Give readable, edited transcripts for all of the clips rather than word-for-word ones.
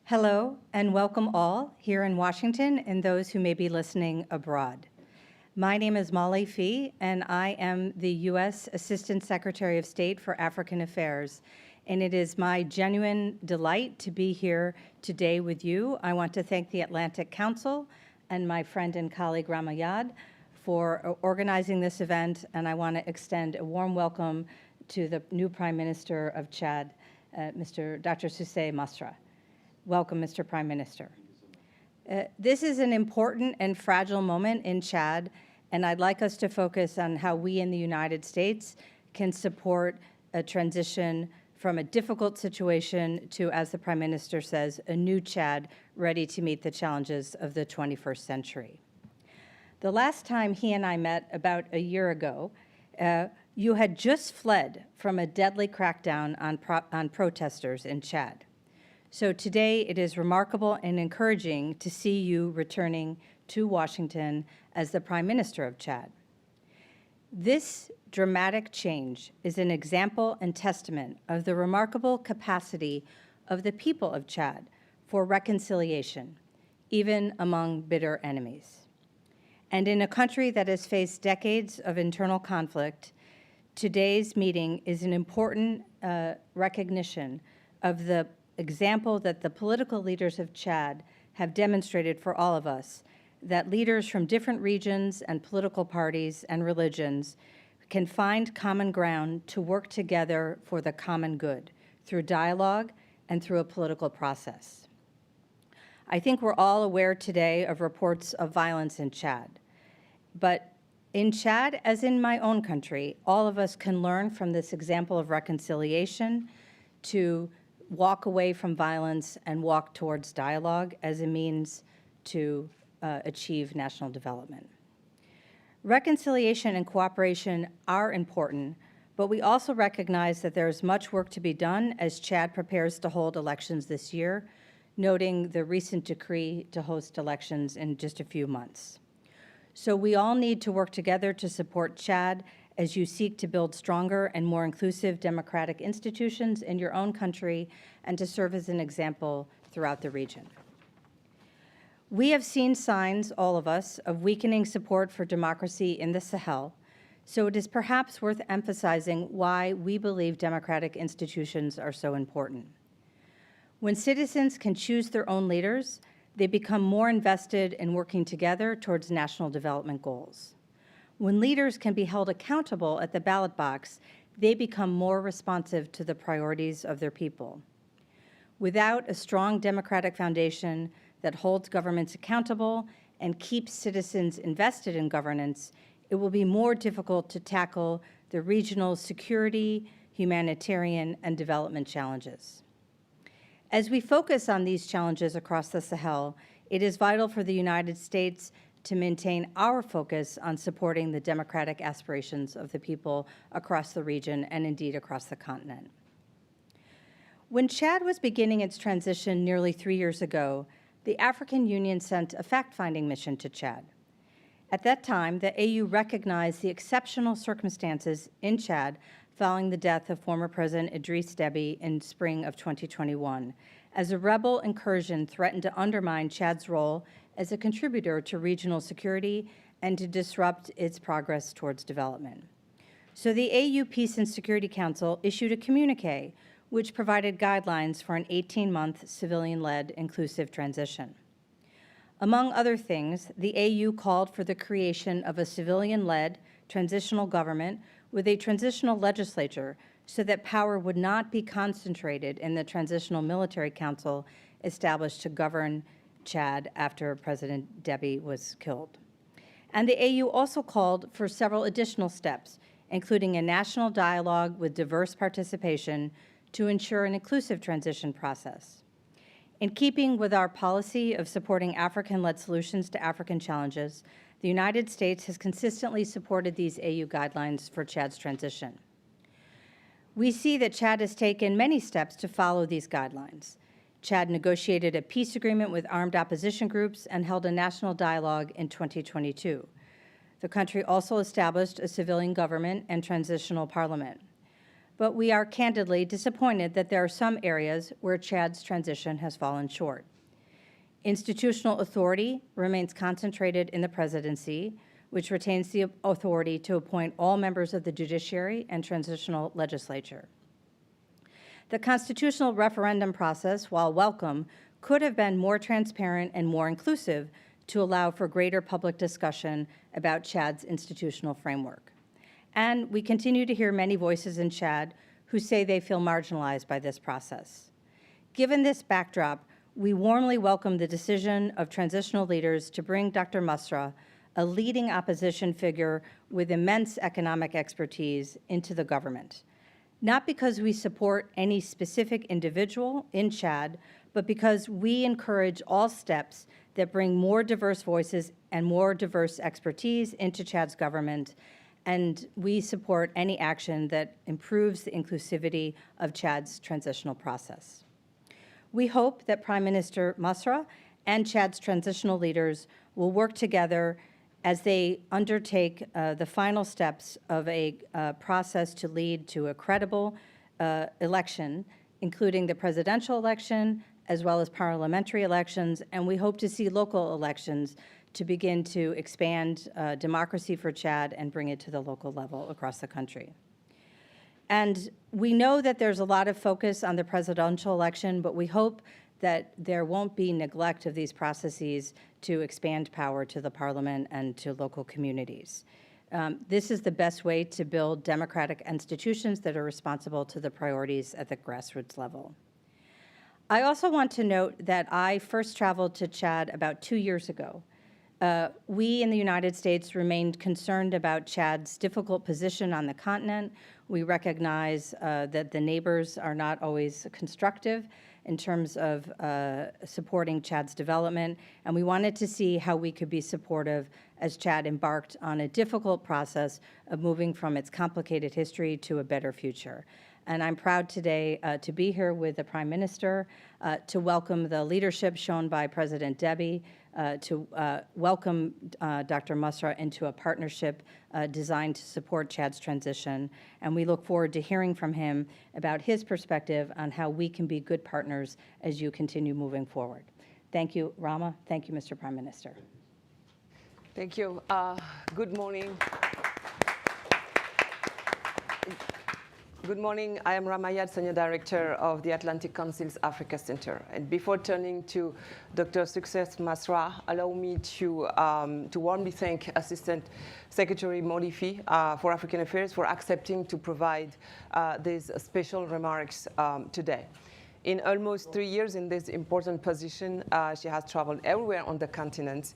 Hello, and welcome all here in Washington and those who may be listening abroad. My name is Molly Fee, and I am the U.S. Assistant Secretary of State for African Affairs, and it is my genuine delight to be here today with you. I want to thank the Atlantic Council and my friend and colleague Ramayad for organizing this event, and I want to extend a warm welcome to the new Prime Minister of Chad, Dr. Succès Masra. Welcome, Mr. Prime Minister. This is an important and fragile moment in Chad, and I'd like us to focus on how we in the United States can support a transition from a difficult situation to, as the Prime Minister says, a new Chad ready to meet the challenges of the 21st century. The last time he and I met, about a year ago, you had just fled from a deadly crackdown on protesters in Chad. So today it is remarkable and encouraging to see you returning to Washington as the Prime Minister of Chad. This dramatic change is an example and testament of the remarkable capacity of the people of Chad for reconciliation, even among bitter enemies. And in a country that has faced decades of internal conflict, today's meeting is an important recognition of the example that the political leaders of Chad have demonstrated for all of us, that leaders from different regions and political parties and religions can find common ground to work together for the common good through dialogue and through a political process. I think we're all aware today of reports of violence in Chad, but in Chad, as in my own country, all of us can learn from this example of reconciliation to walk away from violence and walk towards dialogue as a means to achieve national development. Reconciliation and cooperation are important, but we also recognize that there is much work to be done as Chad prepares to hold elections this year, noting the recent decree to host elections in just a few months. So we all need to work together to support Chad as you seek to build stronger and more inclusive democratic institutions in your own country and to serve as an example throughout the region. We have seen signs, all of us, of weakening support for democracy in the Sahel, so it is perhaps worth emphasizing why we believe democratic institutions are so important. When citizens can choose their own leaders, they become more invested in working together towards national development goals. When leaders can be held accountable at the ballot box, they become more responsive to the priorities of their people. Without a strong democratic foundation that holds governments accountable and keeps citizens invested in governance, it will be more difficult to tackle the regional security, humanitarian, and development challenges. As we focus on these challenges across the Sahel, it is vital for the United States to maintain our focus on supporting the democratic aspirations of the people across the region and indeed across the continent. When Chad was beginning its transition nearly 3 years ago, the African Union sent a fact-finding mission to Chad. At that time, the AU recognized the exceptional circumstances in Chad following the death of former President Idriss Déby in spring of 2021, as a rebel incursion threatened to undermine Chad's role as a contributor to regional security and to disrupt its progress towards development. So the AU Peace and Security Council issued a communique which provided guidelines for an 18-month civilian-led inclusive transition. Among other things, the AU called for the creation of a civilian-led transitional government with a transitional legislature so that power would not be concentrated in the Transitional Military Council established to govern Chad after President Déby was killed. And the AU also called for several additional steps, including a national dialogue with diverse participation to ensure an inclusive transition process. In keeping with our policy of supporting African-led solutions to African challenges, the United States has consistently supported these AU guidelines for Chad's transition. We see that Chad has taken many steps to follow these guidelines. Chad negotiated a peace agreement with armed opposition groups and held a national dialogue in 2022. The country also established a civilian government and transitional parliament. but we are candidly disappointed that there are some areas where Chad's transition has fallen short. Institutional authority remains concentrated in the presidency, which retains the authority to appoint all members of the judiciary and transitional legislature. The constitutional referendum process, while welcome, could have been more transparent and more inclusive to allow for greater public discussion about Chad's institutional framework. And we continue to hear many voices in Chad who say they feel marginalized by this process. Given this backdrop, we warmly welcome the decision of transitional leaders to bring Dr. Masra, a leading opposition figure with immense economic expertise, into the government. Not because we support any specific individual in Chad, but because we encourage all steps that bring more diverse voices and more diverse expertise into Chad's government, and we support any action that improves the inclusivity of Chad's transitional process. We hope that Prime Minister Masra and Chad's transitional leaders will work together as they undertake the final steps of a process to lead to a credible election, including the presidential election, as well as parliamentary elections, and we hope to see local elections to begin to expand democracy for Chad and bring it to the local level across the country. And we know that there's a lot of focus on the presidential election, but we hope that there won't be neglect of these processes to expand power to the parliament and to local communities. This is the best way to build democratic institutions that are responsible to the priorities at the grassroots level. I also want to note that I first traveled to Chad about 2 years ago. We in the United States remained concerned about Chad's difficult position on the continent. We recognize that the neighbors are not always constructive in terms of supporting Chad's development, and we wanted to see how we could be supportive as Chad embarked on a difficult process of moving from its complicated history to a better future. And I'm proud today to be here with the Prime Minister, to welcome the leadership shown by President Deby, to welcome Dr. Masra into a partnership designed to support Chad's transition. And we look forward to hearing from him about his perspective on how we can be good partners as you continue moving forward. Thank you, Rama. Thank you, Mr. Prime Minister. Thank you. Good morning. Good morning. I am Ramayad, Senior Director of the Atlantic Council's Africa Center. And before turning to Dr. Succès Masra, allow me to warmly thank Assistant Secretary Molifi for African Affairs for accepting to provide these special remarks today. In almost 3 years in this important position, she has traveled everywhere on the continent,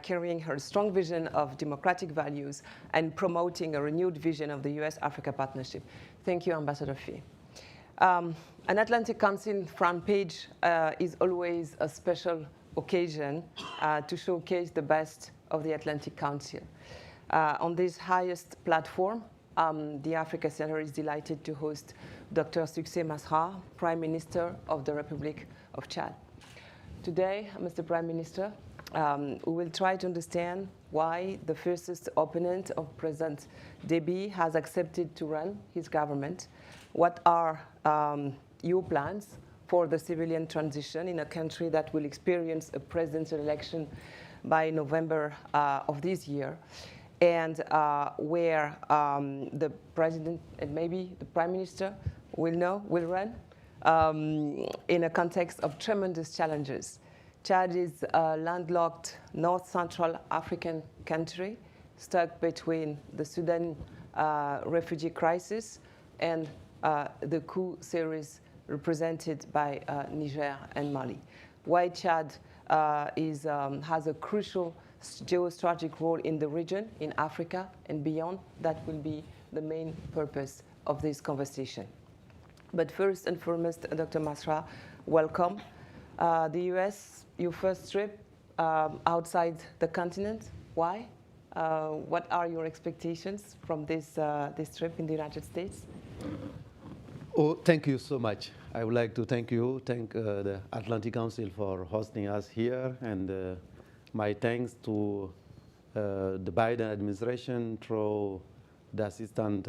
carrying her strong vision of democratic values and promoting a renewed vision of the US-Africa partnership. Thank you, Ambassador Fee. An Atlantic Council front page is always a special occasion to showcase the best of the Atlantic Council. On this highest platform, the Africa Center is delighted to host Dr. Succès Masra, Prime Minister of the Republic of Chad. Today, Mr. Prime Minister, we will try to understand why the fiercest opponent of President Deby has accepted to run his government. What are your plans for the civilian transition in a country that will experience a presidential election by November of this year? And where the president and maybe the prime minister will run in a context of tremendous challenges. Chad is a landlocked North Central African country stuck between the Sudan refugee crisis and the coup series represented by Niger and Mali. Why Chad has a crucial geostrategic role in the region, in Africa and beyond, that will be the main purpose of this conversation. But first and foremost, Dr. Masra, welcome. The US, your first trip outside the continent. Why? What are your expectations from this trip in the United States? Oh, thank you so much. I would like to thank the Atlantic Council for hosting us here, and my thanks to the Biden administration through the Assistant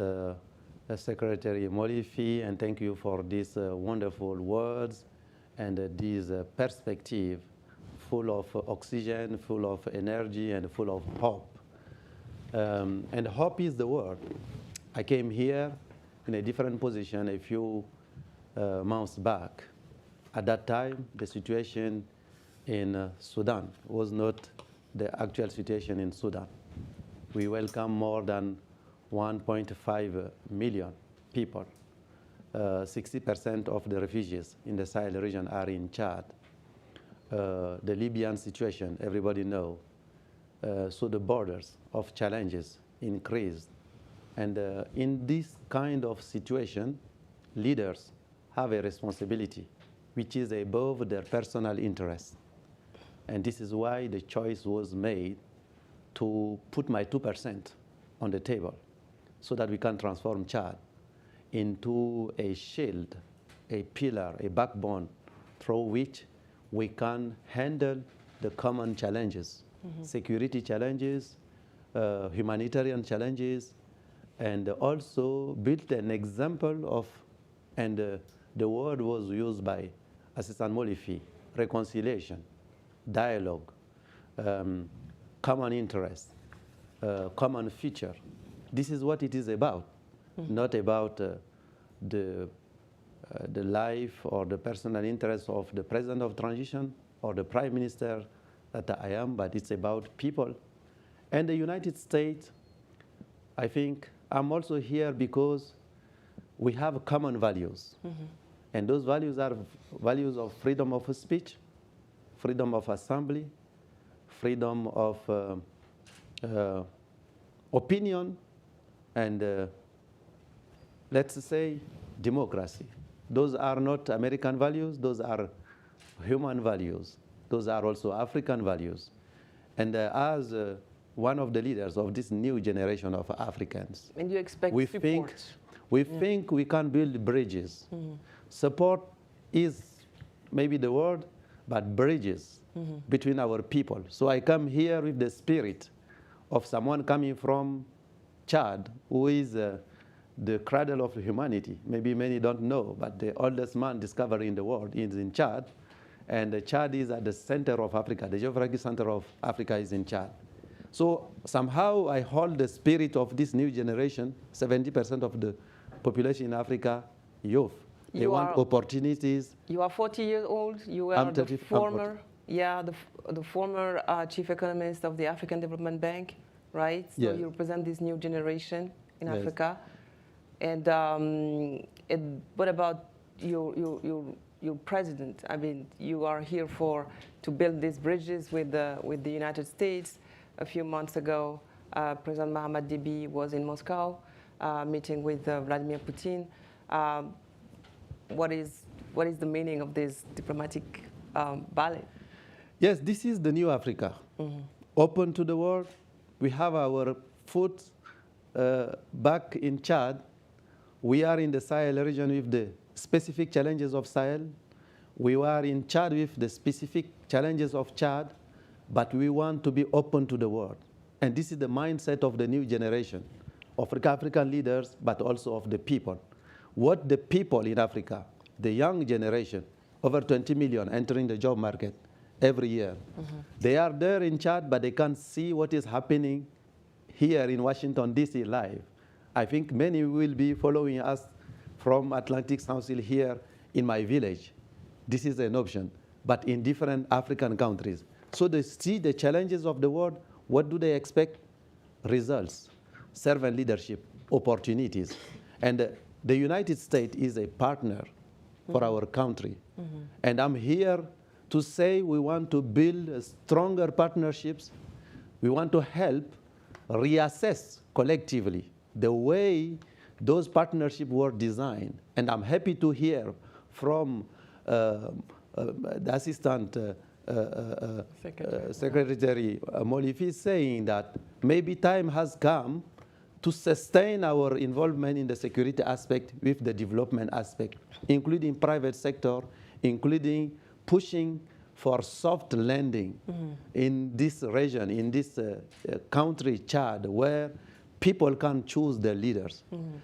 Secretary Molifi, and thank you for these wonderful words and this perspective full of oxygen, full of energy, and full of hope. And hope is the word. I came here in a different position a few months back. At that time, the situation in Sudan was not the actual situation in Sudan. We welcome more than 1.5 million people. 60% of the refugees in the Sahel region are in Chad. The Libyan situation, everybody knows. So the borders of challenges increased. And in this kind of situation, leaders have a responsibility which is above their personal interests. And this is why the choice was made to put my 2% on the table so that we can transform Chad into a shield, a pillar, a backbone through which we can handle the common challenges, security challenges, humanitarian challenges, and also build an example of, and the word was used by Assistant Molifi, reconciliation, dialogue, common interest, common future. This is what it is about, not about the life or the personal interest of the president of transition or the prime minister that I am, but it's about people. And the United States, I think I'm also here because we have common values. And those values are values of freedom of speech, freedom of assembly, freedom of opinion, and let's say democracy. Those are not American values, those are human values. Those are also African values. And as one of the leaders of this new generation of Africans, And you expect we support. think we can build bridges. Support is maybe the word, but bridges between our people. So I come here with the spirit of someone coming from Chad, who is the cradle of humanity. Maybe many don't know, but the oldest man discovered in the world is in Chad. And Chad is at the center of Africa. The geographic center of Africa is in Chad. So somehow I hold the spirit of this new generation, 70% of the population in Africa, youth. They want opportunities. You are 40 years old. You are the former, the former chief economist of the African Development Bank, right? So Yes. you represent this new generation in Yes. Africa. And what about your president? I mean, you are here to build these bridges with the United States. A few months ago, President Mahamat Déby was in Moscow, meeting with Vladimir Putin. What is the meaning of this diplomatic ballet? Yes, this is the new Africa. Open to the world. We have our foot back in Chad. We are in the Sahel region with the specific challenges of Sahel. We are in Chad with the specific challenges of Chad, but we want to be open to the world. And this is the mindset of the new generation, of African leaders, but also of the people. What the people in Africa, the young generation, over 20 million entering the job market every year. They are there in Chad, but they can't see what is happening here in Washington, D.C. live. I think many will be following us from Atlantic Council here in my village. This is an option, but in different African countries. So they see the challenges of the world. What do they expect? Results, servant leadership, opportunities. And the United States is a partner for our country. And I'm here to say we want to build stronger partnerships. We want to help reassess collectively the way those partnerships were designed. And I'm happy to hear from the Assistant Secretary Molifi saying that maybe time has come to sustain our involvement in the security aspect with the development aspect, including private sector, including pushing for soft landing in this region, in this country, Chad, where people can choose their leaders.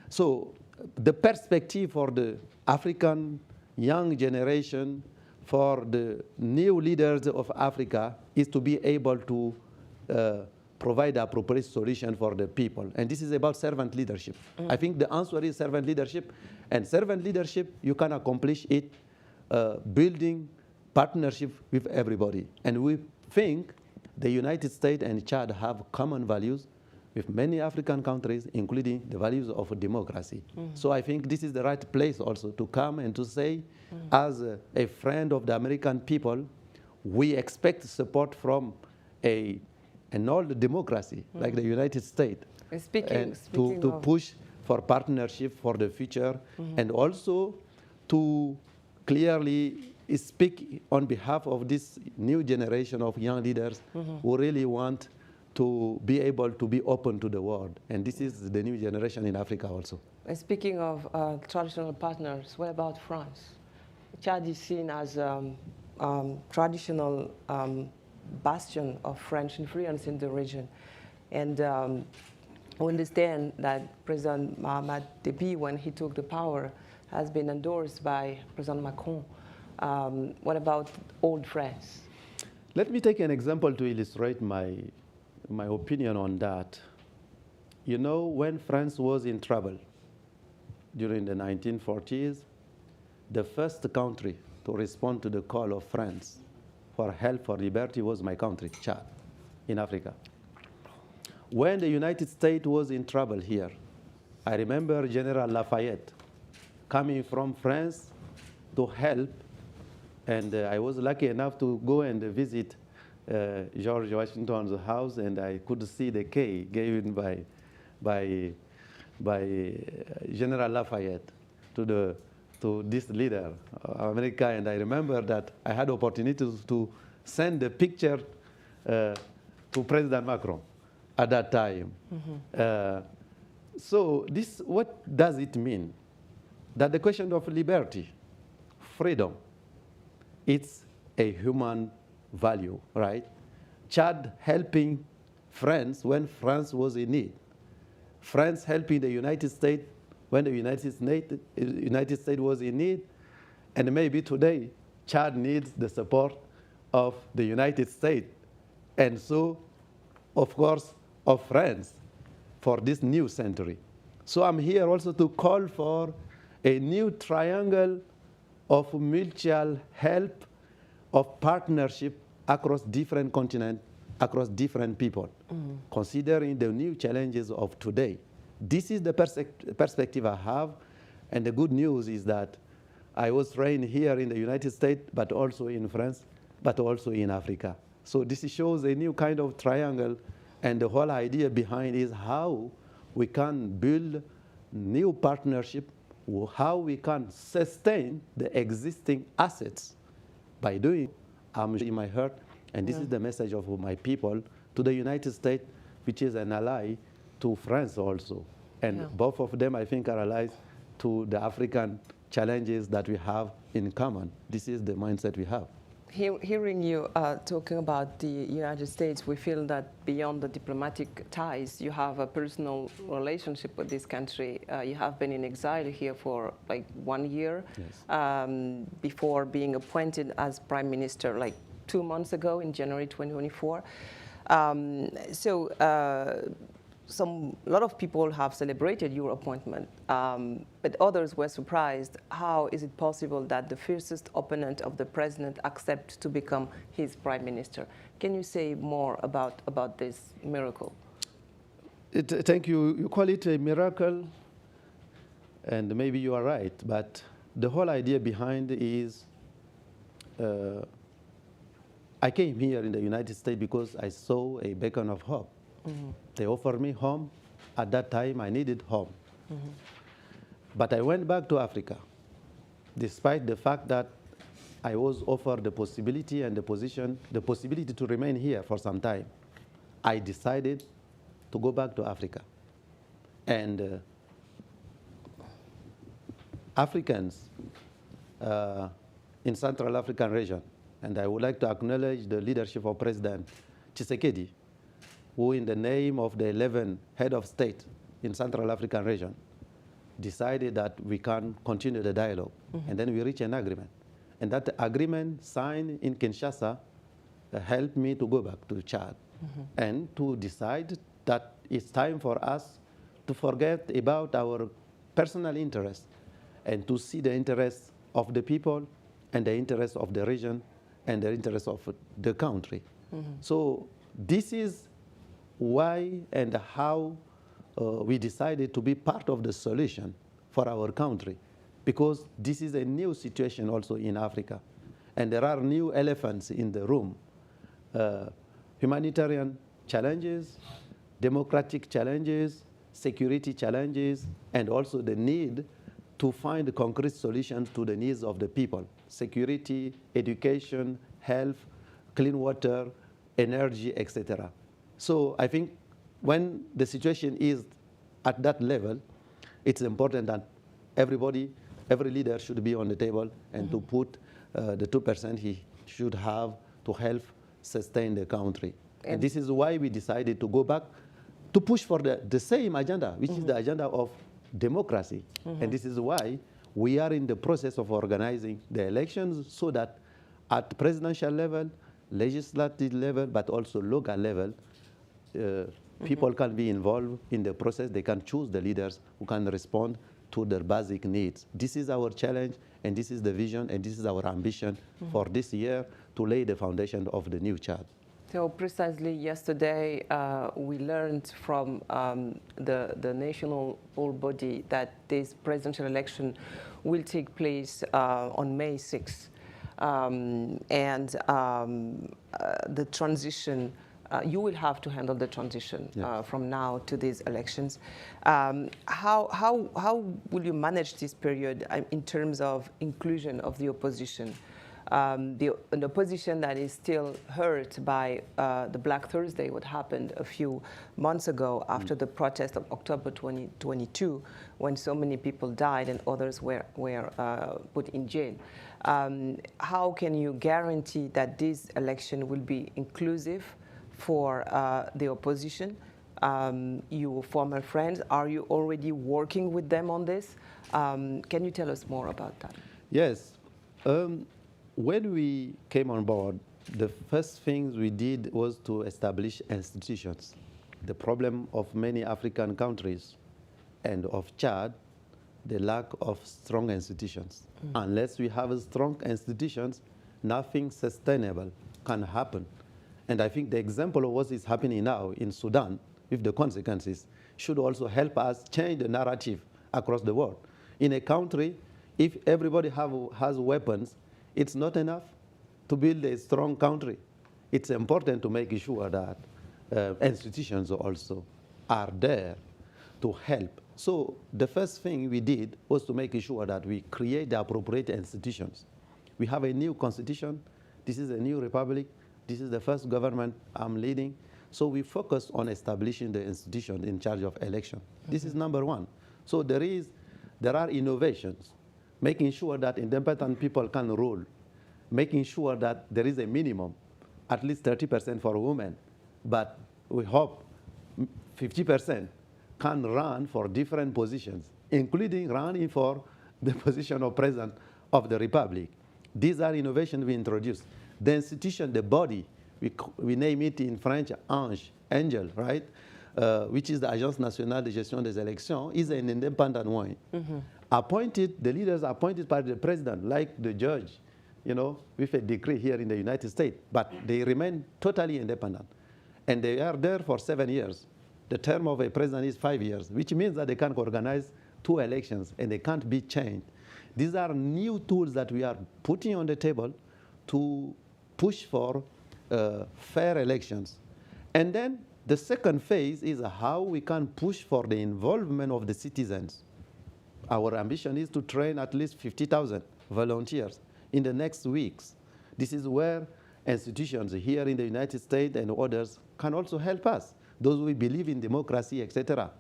So the perspective for the African young generation, for the new leaders of Africa, is to be able to provide appropriate solution for the people. And this is about servant leadership. I think the answer is servant leadership. And servant leadership, you can accomplish it building partnership with everybody. And we think the United States and Chad have common values with many African countries, including the values of democracy. So I think this is the right place also to come and to say, as a friend of the American people, we expect support from an old democracy like the United States, Speaking to of push for partnership for the future, and also to clearly speak on behalf of this new generation of young leaders who really want to be able to be open to the world. And this is the new generation in Africa also. Speaking of traditional partners, what about France? Chad is seen as traditional bastion of French influence in the region. And we understand that President Mahamat Déby, when he took the power, has been endorsed by President Macron. What about old France? Let me take an example to illustrate my opinion on that. You know, when France was in trouble during the 1940s, the first country to respond to the call of France for help for liberty was my country, Chad, in Africa. When the United States was in trouble here, I remember General Lafayette coming from France to help, and I was lucky enough to go and visit George Washington's house, and I could see the key given by General Lafayette to this leader of America. And I remember that I had opportunity to send the picture to President Macron at that time. So this, what does it mean? That the question of liberty, freedom, it's a human value, right? Chad helping France when France was in need. France helping the United States when the United States was in need. And maybe today, Chad needs the support of the United States. And so, of course, of France for this new century. So I'm here also to call for a new triangle of mutual help, of partnership across different continents, across different people, considering the new challenges of today. This is the perspective I have, and the good news is that I was trained here in the United States, but also in France, but also in Africa. So this shows a new kind of triangle, and the whole idea behind is how we can build new partnership, how we can sustain the existing assets by doing in my heart. And this is the message of my people to the United States, which is an ally to France also. And both of them, I think, are allies to the African challenges that we have in common. This is the mindset we have. Hearing you talking about the United States, we feel that beyond the diplomatic ties, you have a personal relationship with this country. You have been in exile here for like 1 year before being appointed as Prime Minister like 2 months ago in January 2024. A lot of people have celebrated your appointment, but others were surprised. How is it possible that the fiercest opponent of the president accepts to become his prime minister? Can you say more about this miracle? Thank you. You call it a miracle, and maybe you are right, but the whole idea behind is I came here in the United States because I saw a beacon of hope. They offered me home. At that time, I needed home. But I went back to Africa, despite the fact that I was offered the possibility and the possibility to remain here for some time. I decided to go back to Africa. And Africans in Central African region, and I would like to acknowledge the leadership of President Tshisekedi, who in the name of the 11 head of state in Central African region, decided that we can continue the dialogue. And then we reached an agreement. And that agreement signed in Kinshasa helped me to go back to Chad and to decide that it's time for us to forget about our personal interests and to see the interests of the people and the interests of the region and the interests of the country. So this is why and how we decided to be part of the solution for our country, because this is a new situation also in Africa. And there are new elephants in the room. Humanitarian challenges, democratic challenges, security challenges, and also the need to find concrete solutions to the needs of the people. Security, education, health, clean water, energy, etc. So I think when the situation is at that level, it's important that everybody, every leader should be on the table and to put the 2% he should have to help sustain the country. And this is why we decided to go back to push for the same agenda, which is the agenda of democracy. And this is why we are in the process of organizing the elections so that at presidential level, legislative level, but also local level, people can be involved in the process. They can choose the leaders who can respond to their basic needs. This is our challenge, and this is the vision, and this is our ambition for this year to lay the foundation of the new Chad. So precisely yesterday, we learned from the national body that this presidential election will take place on May 6th. The transition, you will have to handle the transition from now to these elections. How will you manage this period in terms of inclusion of the opposition? An opposition that is still hurt by the Black Thursday, what happened a few months ago after the protest of October 2022, when so many people died and others were put in jail. How can you guarantee that this election will be inclusive for the opposition? Your former friends, are you already working with them on this? Can you tell us more about that? Yes. When we came on board, the first things we did was to establish institutions. The problem of many African countries and of Chad, the lack of strong institutions. Unless we have strong institutions, nothing sustainable can happen. And I think the example of what is happening now in Sudan, with the consequences, should also help us change the narrative across the world. In a country, if everybody has weapons, it's not enough to build a strong country. It's important to make sure that institutions also are there to help. So the first thing we did was to make sure that we create the appropriate institutions. We have a new constitution. This is a new republic. This is the first government I'm leading. So we focus on establishing the institution in charge of election. This is number one. So there are innovations, making sure that independent people can rule, making sure that there is a minimum, at least 30% for women. But we hope 50% can run for different positions, including running for the position of President of the Republic. These are innovations we introduced. The institution, the body, we name it in French Angel, right? Which is the Agence Nationale de Gestion des Élections, is an independent one. Appointed, the leaders are appointed by the president, like the judge, with a decree here in the United States, but they remain totally independent. And they are there for 7 years. The term of a president is 5 years, which means that they can organize 2 elections and they can't be changed. These are new tools that we are putting on the table to push for fair elections. And then the second phase is how we can push for the involvement of the citizens. Our ambition is to train at least 50,000 volunteers in the next weeks. This is where institutions here in the United States and others can also help us. Those who believe in democracy, etc.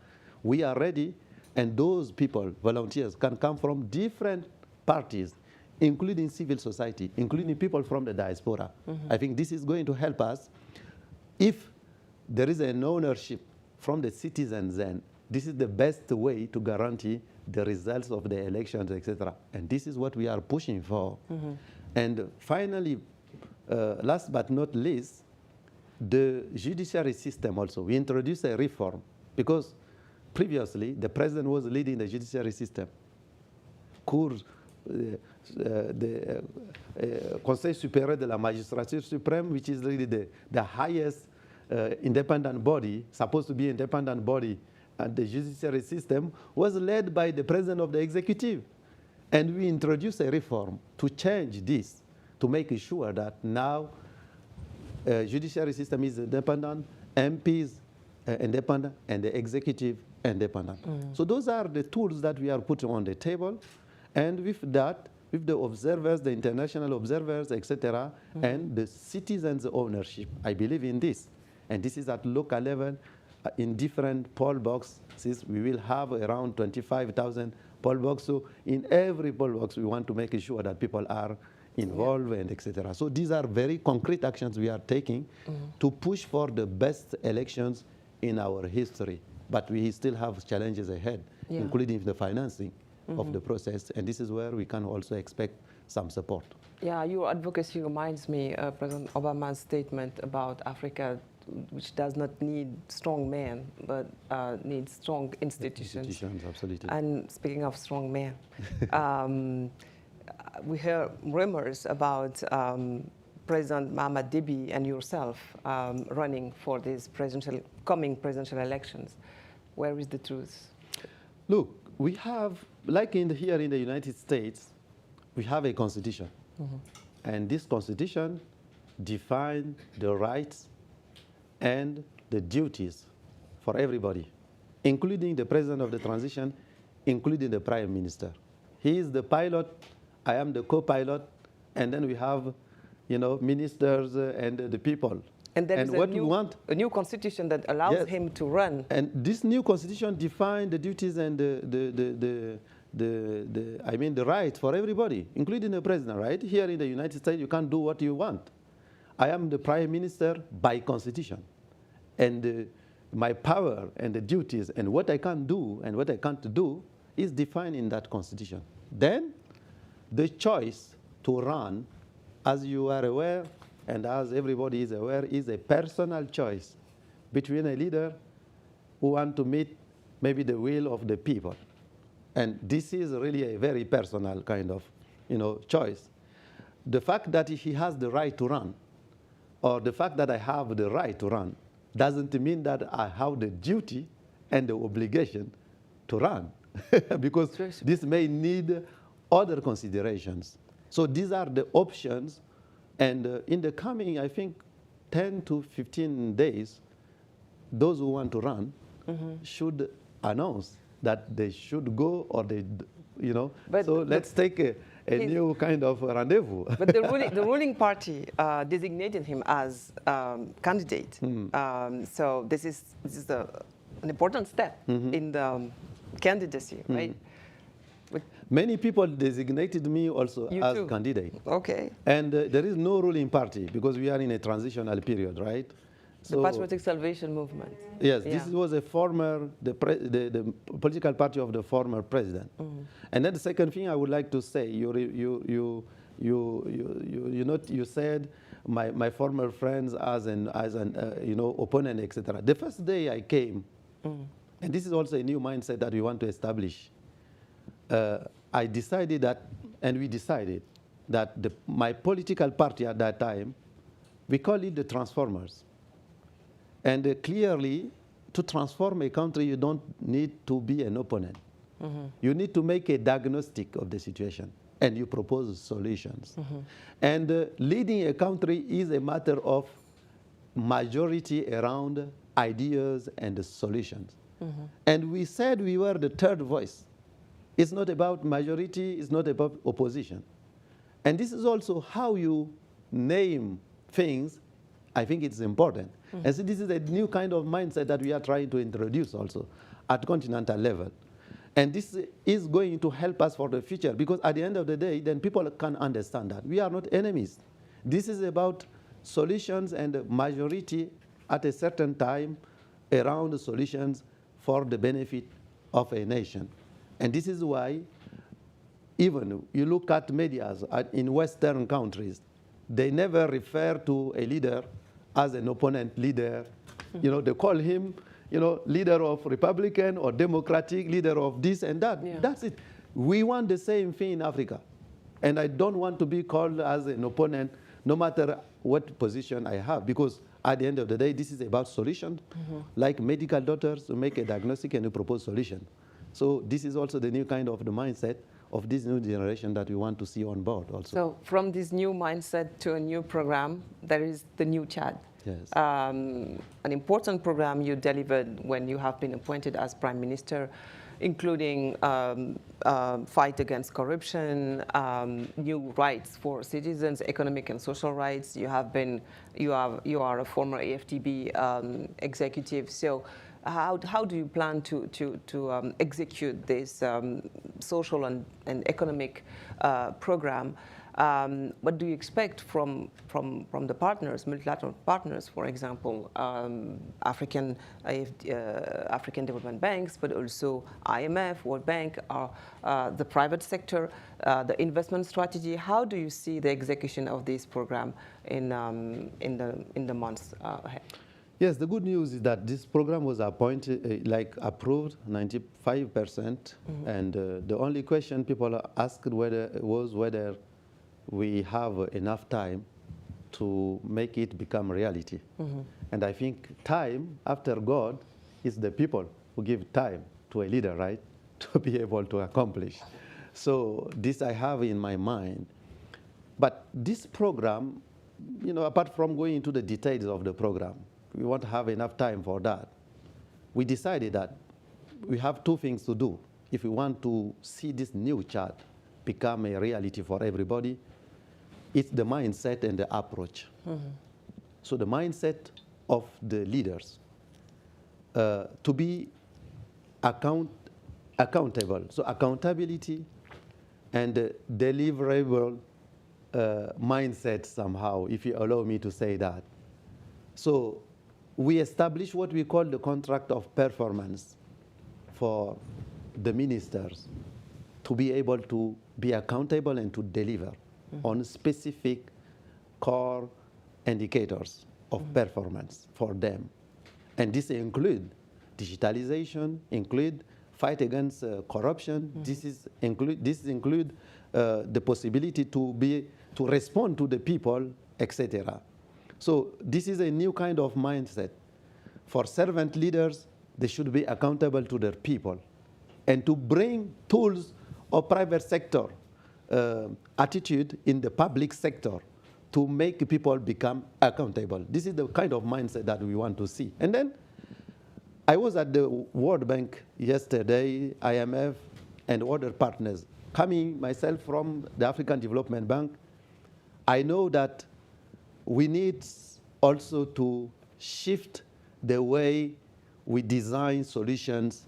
We are ready, and those people, volunteers, can come from different parties, including civil society, including people from the diaspora. I think this is going to help us if there is an ownership from the citizens then this is the best way to guarantee the results of the elections, etc. And this is what we are pushing for. And finally, last but not least, the judiciary system also. We introduced a reform because previously the president was leading the judiciary system. Cours, the Conseil supérieur de la magistrature suprême, which is really the highest independent body, supposed to be independent body, and the judiciary system was led by the president of the executive. And we introduced a reform to change this, to make sure that now judiciary system is independent, MPs independent, and the executive independent. So those are the tools that we are putting on the table. And with that, with the observers, the international observers, etc., and the citizens' ownership, I believe in this. And this is at local level. In different poll boxes, we will have around 25,000 poll boxes. So in every poll box, we want to make sure that people are involved and etc. So these are very concrete actions we are taking to push for the best elections in our history. But we still have challenges ahead, including the financing of the process. And this is where we can also expect some support. Yeah, your advocacy reminds me of President Obama's statement about Africa, which does not need strong men, but needs strong institutions. Institutions, absolutely. And speaking of strong men, we hear rumors about President Mahamat Déby and yourself running for these coming presidential elections. Where is the truth? Look, we have, like here in the United States, we have a constitution. And this constitution defines the rights and the duties for everybody, including the president of the transition, including the prime minister. He is the pilot, I am the co-pilot, and then we have, ministers and the people. And there is what we want, a new constitution that allows him to run. And this new constitution defines the duties and the rights for everybody, including the president, right? Here in the United States, you can't do what you want. I am the prime minister by constitution. And my power and the duties and what I can do and what I can't do is defined in that constitution. Then the choice to run, as you are aware, and as everybody is aware, is a personal choice between a leader who wants to meet maybe the will of the people. And this is really a very personal kind of choice. The fact that he has the right to run, or the fact that I have the right to run, doesn't mean that I have the duty and the obligation to run, because this may need other considerations. So these are the options. And in the coming, I think, 10 to 15 days, those who want to run should announce that they should go or they, But so let's take a new kind of rendezvous. But the ruling party designated him as candidate. So this is an important step in the candidacy, right? Many people designated me also as too. candidate. Okay. And there is no ruling party because we are in a transitional period, right? The Patriotic Salvation Movement. Yes, this was a former, the political party of the former president. And then the second thing I would like to say, you said my former friends as an opponent, etc. The first day I came, and this is also a new mindset that we want to establish. I decided that, and we decided that my political party at that time, we call it the Transformers. And clearly, to transform a country, you don't need to be an opponent. You need to make a diagnostic of the situation, and you propose solutions. And leading a country is a matter of majority around ideas and solutions. And we said we were the third voice. It's not about majority, it's not about opposition. And this is also how you name things. I think it's important. And so this is a new kind of mindset that we are trying to introduce also at continental level. And this is going to help us for the future, because at the end of the day, then people can understand that we are not enemies. This is about solutions and majority at a certain time around the solutions for the benefit of a nation. And this is why even you look at media in Western countries, they never refer to a leader as an opponent leader. You know, they call him, you know, leader of Republican or Democratic, leader of this and that. Yeah. That's it. We want the same thing in Africa. And I don't want to be called as an opponent, no matter what position I have, because at the end of the day, this is about solution. Like medical doctors who make a diagnostic and you propose solution. So this is also the new kind of the mindset of this new generation that we want to see on board also. So from this new mindset to a new program, there is the new Chad. Yes. An important program you delivered when you have been appointed as Prime Minister, including fight against corruption, new rights for citizens, economic and social rights. You are a former AFTB executive. So how do you plan to execute this social and economic program? What do you expect from the partners, multilateral partners, for example, African development banks, but also IMF, World Bank, or the private sector, the investment strategy? How do you see the execution of this program in the months ahead? Yes, the good news is that this program was approved 95%, and the only question people asked was whether we have enough time to make it become reality. And I think time, after God, is the people who give time to a leader, right, to be able to accomplish. So this I have in my mind. But this program, you know, apart from going into the details of the program, we won't have enough time for that. We decided that we have two things to do if we want to see this new chart become a reality for everybody. It's the mindset and the approach. So the mindset of the leaders to be accountable. So accountability and deliverable mindset somehow, if you allow me to say that. So we establish what we call the contract of performance for the ministers to be able to be accountable and to deliver on specific core indicators of performance for them. And this include digitalization, include fight against corruption. This include the possibility to respond to the people, etc. So this is a new kind of mindset. For servant leaders, they should be accountable to their people and to bring tools of private sector attitude in the public sector to make people become accountable. This is the kind of mindset that we want to see. And then I was at the World Bank yesterday, IMF, and other partners. Coming myself from the African Development Bank, I know that we need also to shift the way we design solutions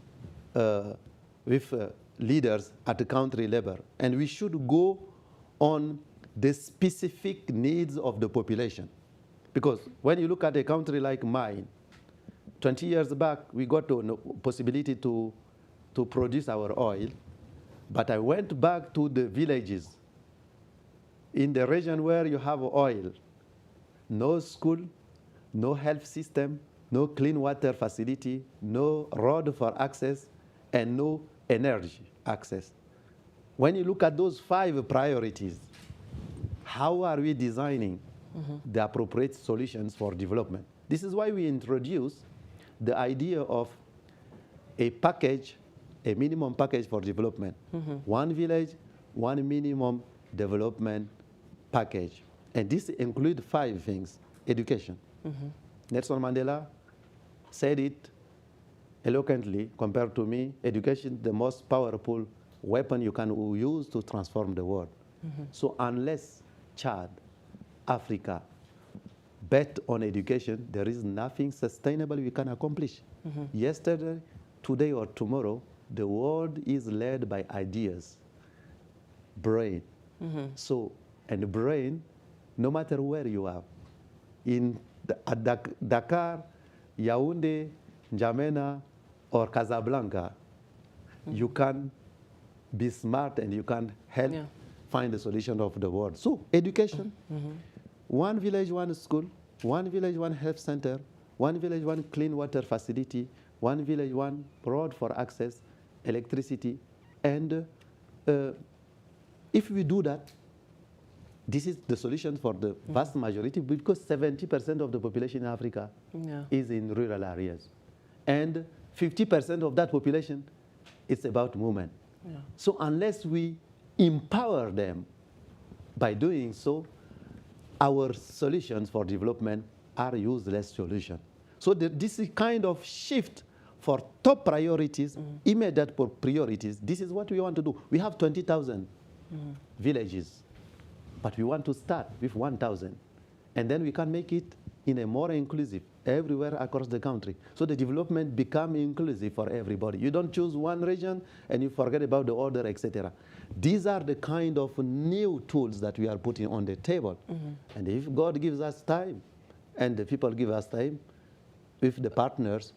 with leaders at the country level. And we should go on the specific needs of the population. Because when you look at a country like mine, 20 years back, we got the possibility to produce our oil. But I went back to the villages in the region where you have oil. No school, no health system, no clean water facility, no road for access, and no energy access. When you look at those 5 priorities, how are we designing the appropriate solutions for development? This is why we introduced the idea of a package, a minimum package for development. One village, one minimum development package. And this includes 5 things. Education. Nelson Mandela said it eloquently compared to me. Education is the most powerful weapon you can use to transform the world. So unless Chad, Africa, bet on education, there is nothing sustainable we can accomplish. Yesterday, today, or tomorrow, the world is led by ideas, brain. And brain, no matter where you are, at Dakar, Yaoundé, N'Djamena, or Casablanca, you can be smart and you can help find the solution of the world. So education, one village, one school, one village, one health center, one village, one clean water facility, one village, one road for access, electricity. And if we do that, this is the solution for the vast majority, because 70% of the population in Africa is in rural areas. And 50% of that population is about movement. So unless we empower them by doing so, our solutions for development are useless solutions. So this is kind of shift for top priorities, immediate priorities. This is what we want to do. We have 20,000 villages, but we want to start with 1,000. And then we can make it in a more inclusive everywhere across the country. So the development become inclusive for everybody. You don't choose one region and you forget about the other, etc. These are the kind of new tools that we are putting on the table. And if God gives us time, and the people give us time, with the partners,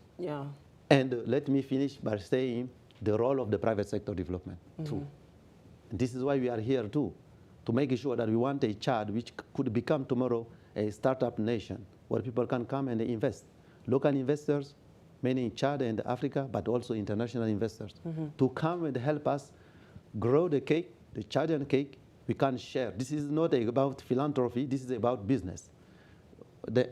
and let me finish by saying the role of the private sector development too. And this is why we are here too, to make sure that we want a Chad which could become tomorrow a startup nation, where people can come and invest. Local investors, many in Chad and Africa, but also international investors, to come and help us grow the cake, the Chadian cake. We can share. This is not about philanthropy, this is about business.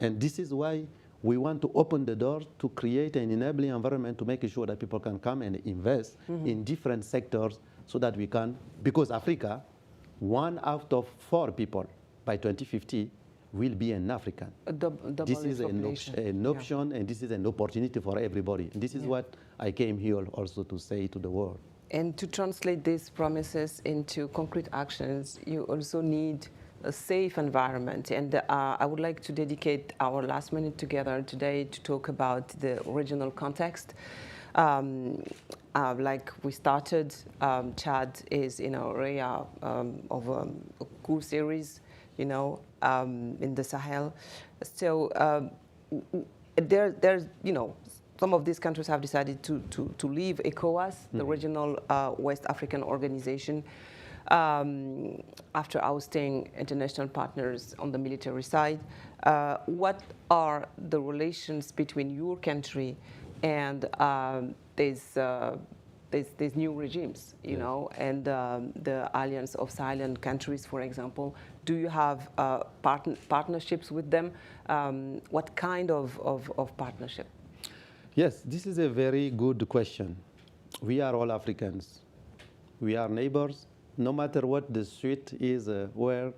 And this is why we want to open the door to create an enabling environment to make sure that people can come and invest in different sectors, so that we can, because Africa, 1 out of 4 people by 2050 will be an African. This is an option, and this is an opportunity for everybody. And this is what I came here also to say to the world. And to translate these promises into concrete actions, you also need a safe environment. And I would like to dedicate our last minute together today to talk about the regional context. Like we started, Chad is in an area of a coup series, in the Sahel. So there's, some of these countries have decided to leave ECOWAS, the regional West African organization, after ousting international partners on the military side. What are the relations between your country and these new regimes, and the Alliance of Sahel countries, for example? Do you have partnerships with them? What kind of partnership? Yes, this is a very good question. We are all Africans. We are neighbors. No matter what the street is, where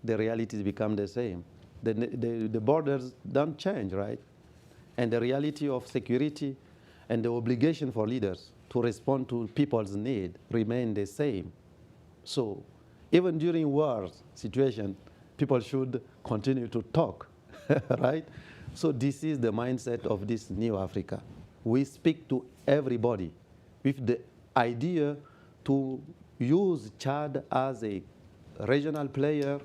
the realities become the same. The borders don't change, right? And the reality of security and the obligation for leaders to respond to people's need remain the same. So even during war situation, people should continue to talk, right? So this is the mindset of this new Africa. We speak to everybody with the idea to use Chad as a regional player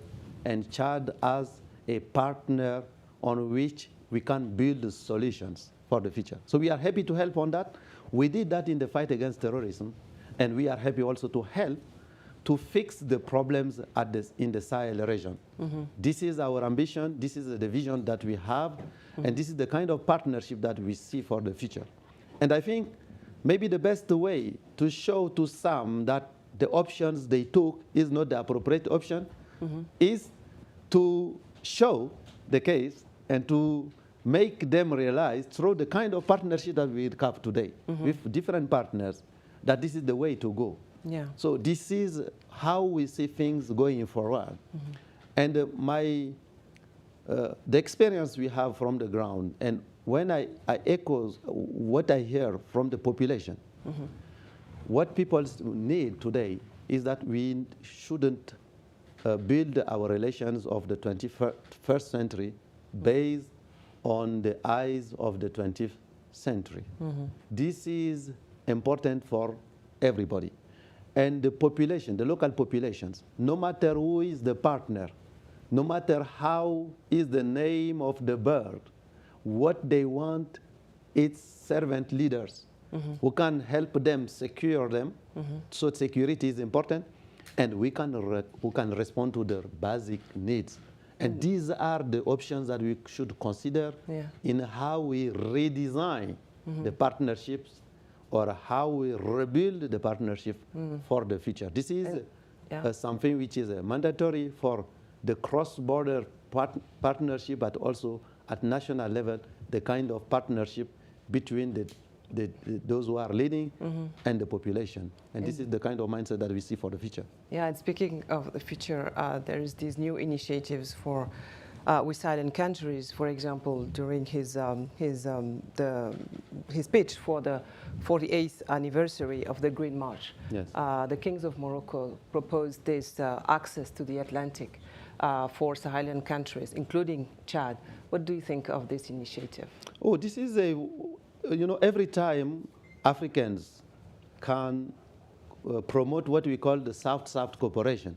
and Chad as a partner on which we can build solutions for the future. So we are happy to help on that. We did that in the fight against terrorism, and we are happy also to help to fix the problems in the Sahel region. This is our ambition, this is the vision that we have, and this is the kind of partnership that we see for the future. And I think maybe the best way to show to some that the options they took is not the appropriate option is to show the case and to make them realize through the kind of partnership that we have today with different partners that this is the way to go. So this is how we see things going forward. And the experience we have from the ground, and when I echo what I hear from the population, what people need today is that we shouldn't build our relations of the 21st century based on the eyes of the 20th century. This is important for everybody. And the population, the local populations, no matter who is the partner, no matter how is the name of the bird, what they want is servant leaders who can help them secure them. So security is important, and we can respond to their basic needs. And these are the options that we should consider in how we redesign the partnerships or how we rebuild the partnership for the future. This is something which is mandatory for the cross-border partnership, but also at national level, the kind of partnership between those who are leading and the population. And this is the kind of mindset that we see for the future. Yeah, and speaking of the future, there is these new initiatives for with Sahel countries. For example, during his speech for the 48th anniversary of the Green March, the kings of Morocco proposed this access to the Atlantic for Sahelian countries, including Chad. What do you think of this initiative? Oh, this is every time Africans can promote what we call the South-South cooperation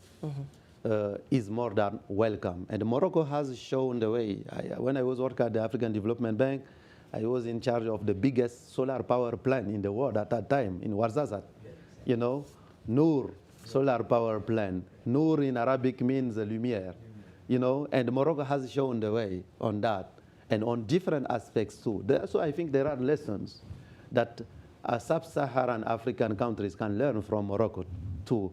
is more than welcome. And Morocco has shown the way. When I was working at the African Development Bank, I was in charge of the biggest solar power plant in the world at that time in Ouarzazate. You know, Noor solar power plant. Noor in Arabic means lumiere. You know, and Morocco has shown the way on that and on different aspects too. So I think there are lessons that sub-Saharan African countries can learn from Morocco to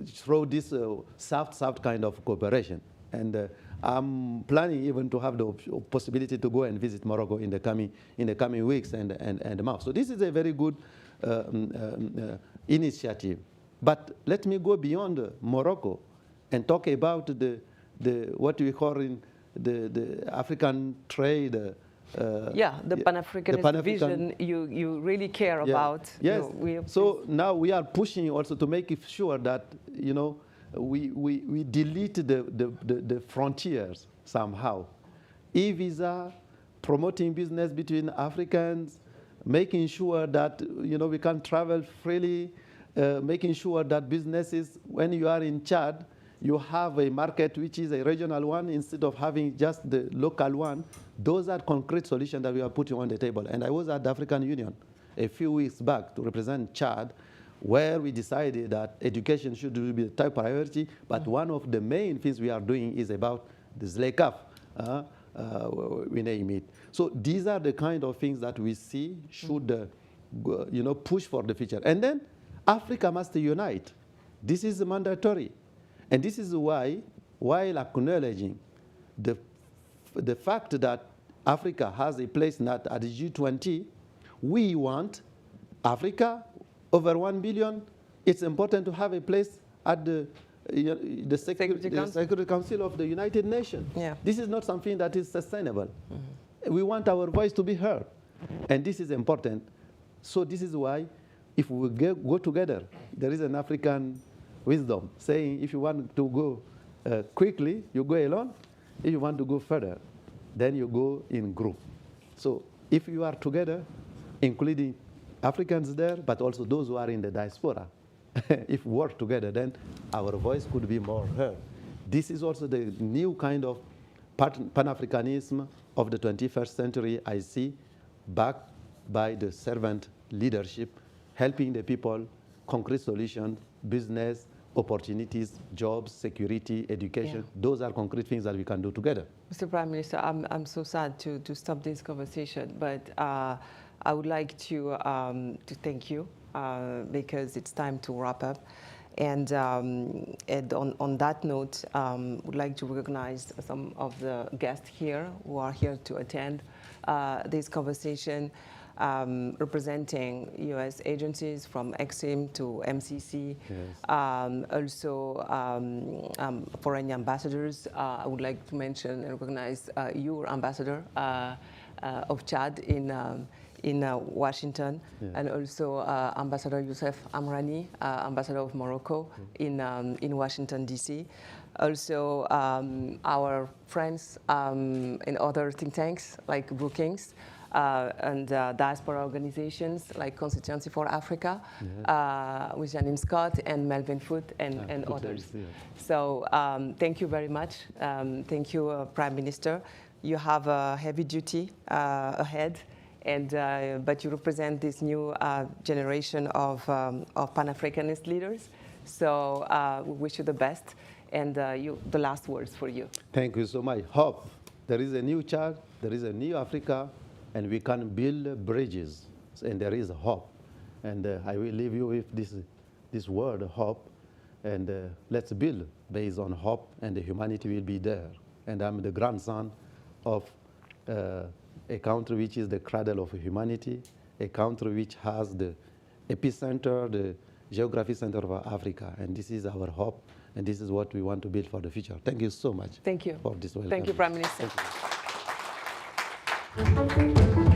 through this South-South kind of cooperation. And I'm planning even to have the possibility to go and visit Morocco in the coming weeks and months. So this is a very good initiative. But let me go beyond Morocco and talk about the what we call in the African trade. The Pan-Africanist vision you really care about. Yes. So now we are pushing also to make sure that we delete the frontiers somehow. E-visa, promoting business between Africans, making sure that we can travel freely, making sure that businesses, when you are in Chad, you have a market which is a regional one instead of having just the local one. Those are concrete solutions that we are putting on the table. And I was at the African Union a few weeks back to represent Chad, where we decided that education should be the top priority. But one of the main things we are doing is about the ZLECAF, we name it. So these are the kind of things that we see should push for the future. And then Africa must unite. This is mandatory. And this is why, while acknowledging the fact that Africa has a place not at the G20, we want Africa over 1 billion. It's important to have a place at the Security Council of the United Nations. Yeah. This is not something that is sustainable. We want our voice to be heard. And this is important. So this is why, if we go together, there is an African wisdom saying if you want to go quickly, you go alone. If you want to go further, then you go in group. So if you are together, including Africans there, but also those who are in the diaspora, if we work together, then our voice could be more heard. This is also the new kind of Pan-Africanism of the 21st century I see, backed by the servant leadership, helping the people, concrete solutions, business, opportunities, jobs, security, education. Those are concrete things that we can do together. Mr. Prime Minister, I'm so sad to stop this conversation, but I would like to thank you because it's time to wrap up. And on that note, would like to recognize some of the guests here who are here to attend this conversation. Representing U.S. agencies from EXIM to MCC, also foreign ambassadors. I would like to mention and recognize your ambassador of Chad in Washington, and also Ambassador Youssef Amrani, ambassador of Morocco in Washington, D.C. Also our friends in other think tanks like Brookings, and diaspora organizations like Constituency for Africa, with Janine Scott and Melvin Foote and others. So thank you very much. Thank you, Prime Minister. You have a heavy duty ahead, But you represent this new generation of Pan-Africanist leaders. So we wish you the best. And the last words for you. Thank you so much. Hope. There is a new Chad, there is a new Africa, and we can build bridges. And there is hope. And I will leave you with this word, hope. And let's build based on hope, and the humanity will be there. And I'm the grandson of a country which is the cradle of humanity, a country which has the epicenter, the geographic center of Africa. And this is our hope, and this is what we want to build for the future. Thank you so much. Thank you. For this welcome. Thank you, Prime Minister. Thank you.